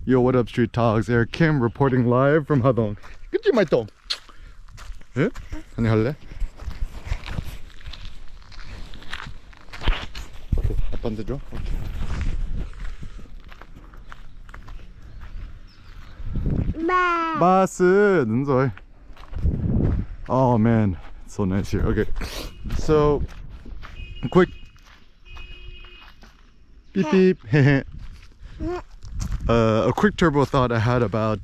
Yo, what up, Street Talks? Eric Kim reporting live from Hadong. 그치, 말똥? 예? 아니, 할래? 오케이, 아빠한테 줘? 오케이. 바스, 눈소이. Oh man, it's so nice here. Okay, so quick beep beep. A quick turbo thought I had about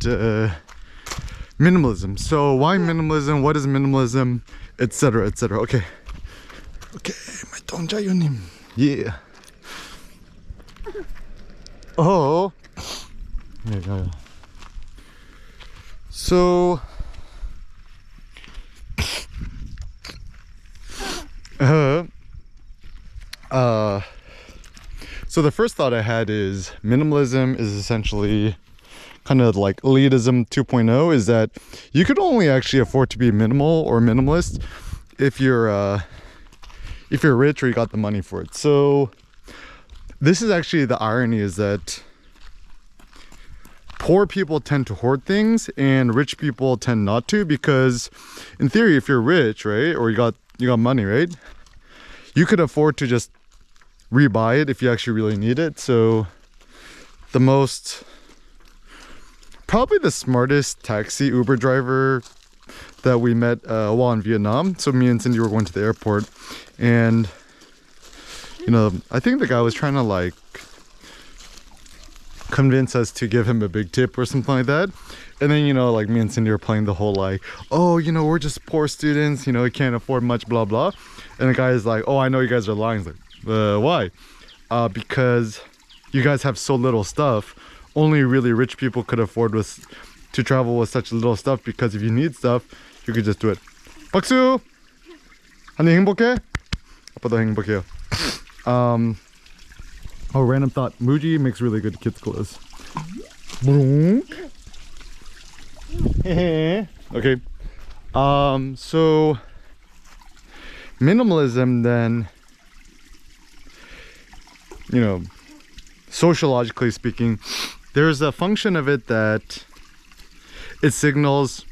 minimalism. So why minimalism? What is minimalism? Etc. etc. Okay. Okay, my 동자유님. Yeah. Oh. There you go. So so the first thought I had is minimalism is essentially kind of like elitism 2.0, is that you could only actually afford to be minimal or minimalist if you're rich or you got the money for it. So this is actually the irony, is that poor people tend to hoard things and rich people tend not to, because in theory, if you're rich, right, or you got money, right, you could afford to just rebuy it if you actually really need it. So probably the smartest taxi Uber driver that we met while in Vietnam. So me and Cindy were going to the airport, and I think the guy was trying to like convince us to give him a big tip or something like that. And then like me and Cindy were playing the whole like, oh, we're just poor students, we can't afford much, blah blah. And the guy is like, oh, I know you guys are lying. He's like, why? Because you guys have so little stuff. Only really rich people could afford to travel with such little stuff, because if you need stuff, you could just do it. 박수! 한이 행복해? 아빠도 행복해요. Oh, random thought. Muji makes really good kids clothes. Okay. So minimalism then, sociologically speaking, there's a function of it that it signals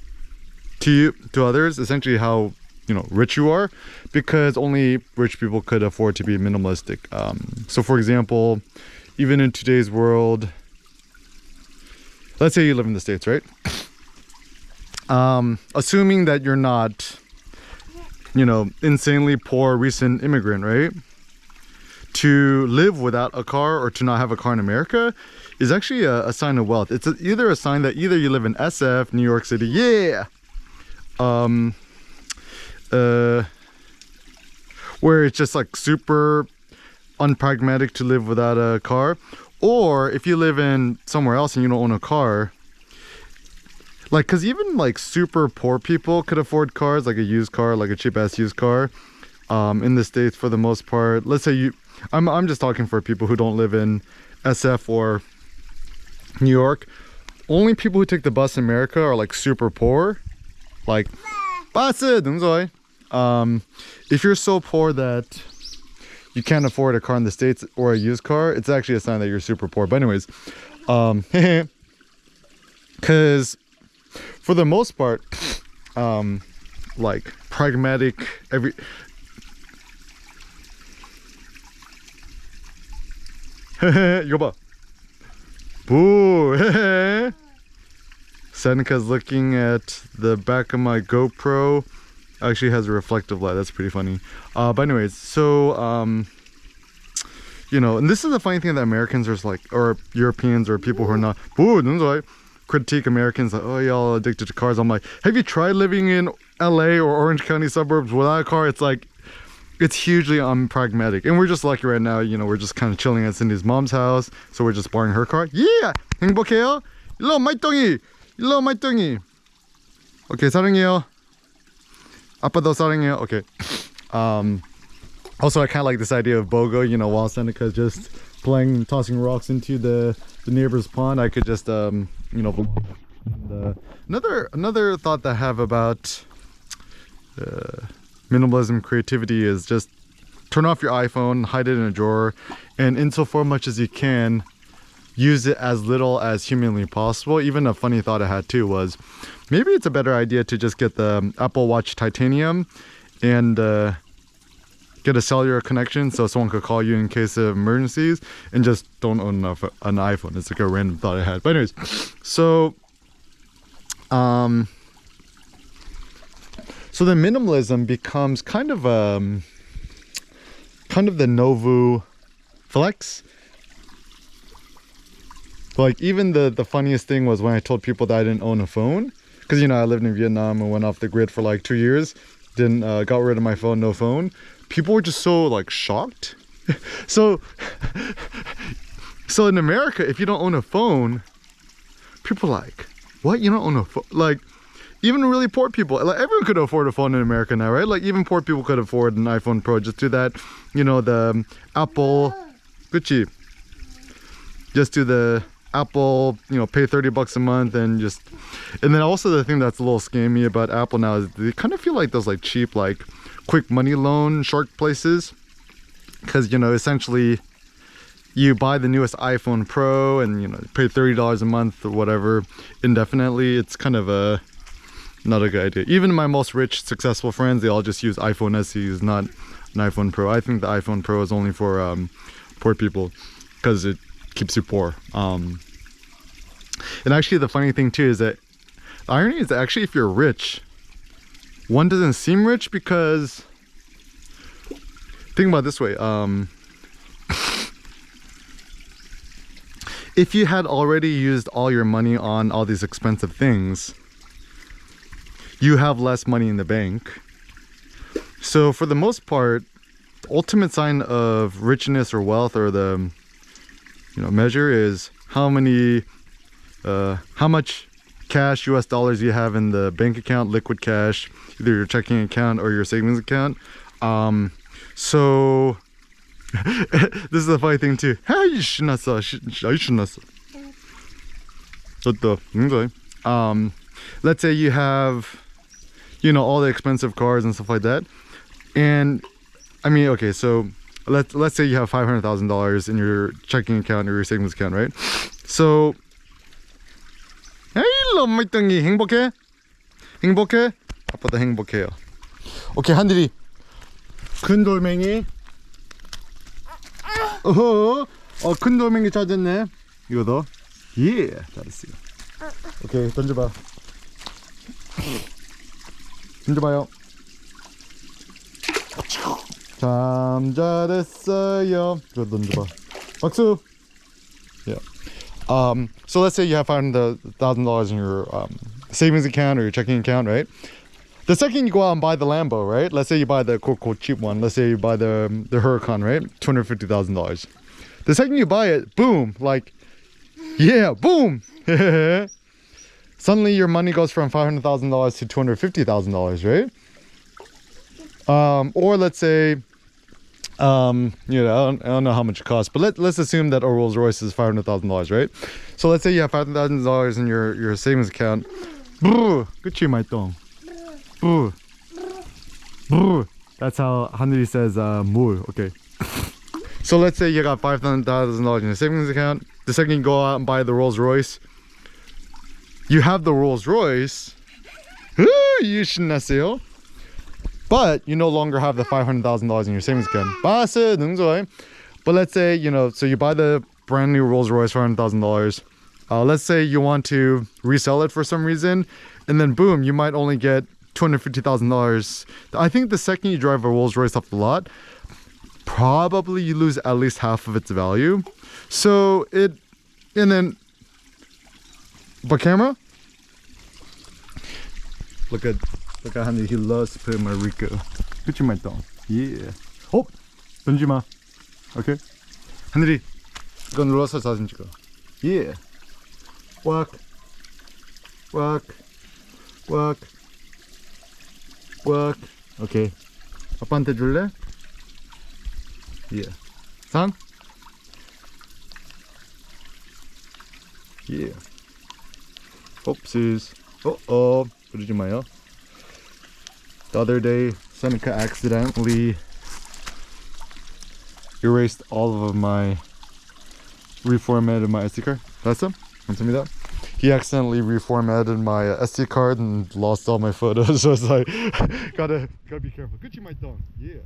to others essentially how rich you are, because only rich people could afford to be minimalistic. So for example, even in today's world, let's say you live in the States, right? Assuming that you're not insanely poor recent immigrant, right? To live without a car or to not have a car in America is actually a sign of wealth. It's either a sign that either you live in SF, New York City, yeah, where it's just like super unpragmatic to live without a car, or if you live in somewhere else and you don't own a car, like, because even like super poor people could afford cars, like a used car, like a cheap ass used car. In the States, for the most part, let's say I'm just talking for people who don't live in SF or New York. Only people who take the bus in America are like super poor, like bus. If you're so poor that you can't afford a car in the States or a used car, it's actually a sign that you're super poor. But anyways, because for the most part, like pragmatic, 이거 봐. Boo. Seneca's looking at the back of my GoPro. Actually has a reflective light. That's pretty funny. But anyways, so and this is the funny thing that Americans are like, or Europeans or people who are not, critique Americans like, oh, y'all addicted to cars. I'm like, have you tried living in LA or Orange County suburbs without a car? It's like, it's hugely unpragmatic. And we're just lucky right now, we're just kind of chilling at Cindy's mom's house, so we're just borrowing her car. Yeah! 행복해요? 일로 말똥이! 일로 말똥이! Okay, 사랑해요. 아빠도 사랑해요. Okay. Also, I kind of like this idea of BOGO, while Seneca's just playing, tossing rocks into the neighbor's pond, I could just, another thought that I have about minimalism creativity is just turn off your iPhone, hide it in a drawer, and insofar much as you can, use it as little as humanly possible. Even a funny thought I had too was maybe it's a better idea to just get the Apple Watch Titanium and get a cellular connection so someone could call you in case of emergencies, and just don't own an iPhone. It's like a random thought I had. But anyways, so so then minimalism becomes kind of the Novu flex. Like, even the funniest thing was when I told people that I didn't own a phone, because I lived in Vietnam and went off the grid for like 2 years, then got rid of my phone, no phone. People were just so like shocked. so in America, if you don't own a phone, people are like, what, you don't own a phone? Like, even really poor people, like everyone could afford a phone in America now, right? Like even poor people could afford an iPhone Pro. Just do that, the Apple, Gucci. Just do the Apple, pay $30 a month and then also the thing that's a little scammy about Apple now is they kind of feel like those like cheap, like quick money loan shark places. Because, essentially you buy the newest iPhone Pro and, pay $30 a month or whatever indefinitely. It's kind of not a good idea. Even my most rich, successful friends, they all just use iPhone SEs, not an iPhone Pro. I think the iPhone Pro is only for poor people because it keeps you poor. And actually the funny thing too is that the irony is that actually if you're rich, one doesn't seem rich because think about it this way. If you had already used all your money on all these expensive things, you have less money in the bank. So for the most part, the ultimate sign of richness or wealth, or the measure, is how much cash, US dollars, you have in the bank account, liquid cash, either your checking account or your savings account. So this is the funny thing too. Let's say you have all the expensive cars and stuff like that, and okay, so let's say you have $500,000 in your checking account or your savings account, right? So 행복해? 행복해? 아빠도 행복해요. 오케이, 하늘이 큰 돌멩이. 큰 돌멩이 찾았네. 이거 더. 예, 잘했어요. 오케이, 던져봐. 던져봐요. 참 잘했어요. 이거 던져봐. 박수. Yeah. So let's say you have $500,000 in your savings account or your checking account, right? The second you go out and buy the Lambo, right? Let's say you buy the quote cheap one. Let's say you buy the Huracan, right? $250,000. The second you buy it, boom, like, yeah, boom. Suddenly your money goes from $500,000 to $250,000, right? Or let's say, I don't know how much it costs, but let's assume that a Rolls Royce is $500,000, right? So let's say you have $5,000 in your savings account. 그치, 말똥. That's how Hanuri says 물. Okay. So let's say you got $5,000 in your savings account. The second you go out and buy the Rolls Royce, you have the Rolls Royce. But you no longer have the $500,000 in your savings account. But let's say, so you buy the brand new Rolls Royce for $100,000. Let's say you want to resell it for some reason, and then boom, you might only get $250,000. I think the second you drive a Rolls Royce off the lot, probably you lose at least half of its value. So and then, but camera? Look at Handy, he loves to play Rico. 그치 말똥. Yeah. 던지마. Okay. 하늘이 이거 눌러서 사진 찍어. Yeah. Walk. Okay. 아빠한테 줄래? Yeah. 상? Yeah. Oopsies. 그러지 마요. The other day, Seneca accidentally erased all of my reformatted my SD card. 봤어? 감사합니다. He accidentally reformatted my SD card and lost all my photos. So it's like, gotta be careful. Gucci my thumb. Yeah.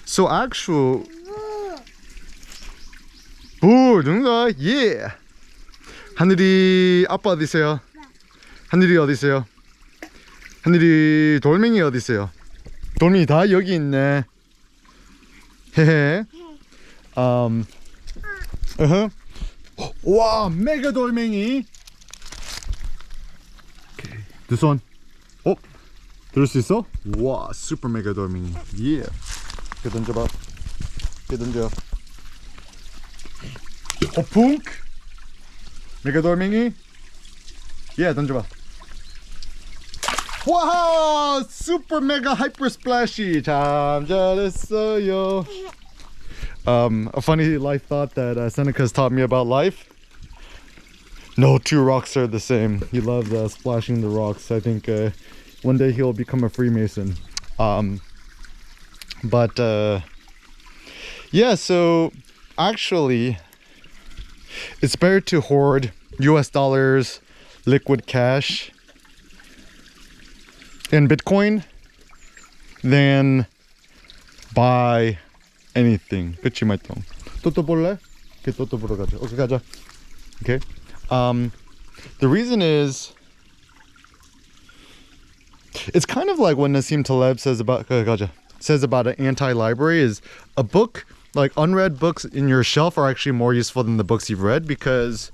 So actual. 오, 누군가? 예. 하늘이 아빠 어디 있어요? 하늘이 어디 있어요? 하늘이 돌멩이 어디 있어요? 돌멩이 다 여기 있네. 헤헤. 와, 메가 돌멩이. 오케이. 두 손. 들을 수 있어? 와, 슈퍼 메가 돌멩이. 예. 이렇게 던져봐. 이렇게 던져. 퐁크. 메가 돌멩이. 예, 던져봐. 와, super mega hyper splashy. 참 잘했어요. A funny life thought that Seneca's taught me about life. No two rocks are the same. He loves splashing the rocks. I think one day he'll become a Freemason. Yeah, so actually, it's better to hoard US dollars, liquid cash, and Bitcoin than buy anything. 그치 말통. 또또 볼래? 오케이, 또또 보러 가자. 오케이, 가자. Okay. The reason is, it's kind of like what Nassim Taleb says about an anti-library is a book, like unread books in your shelf are actually more useful than the books you've read, because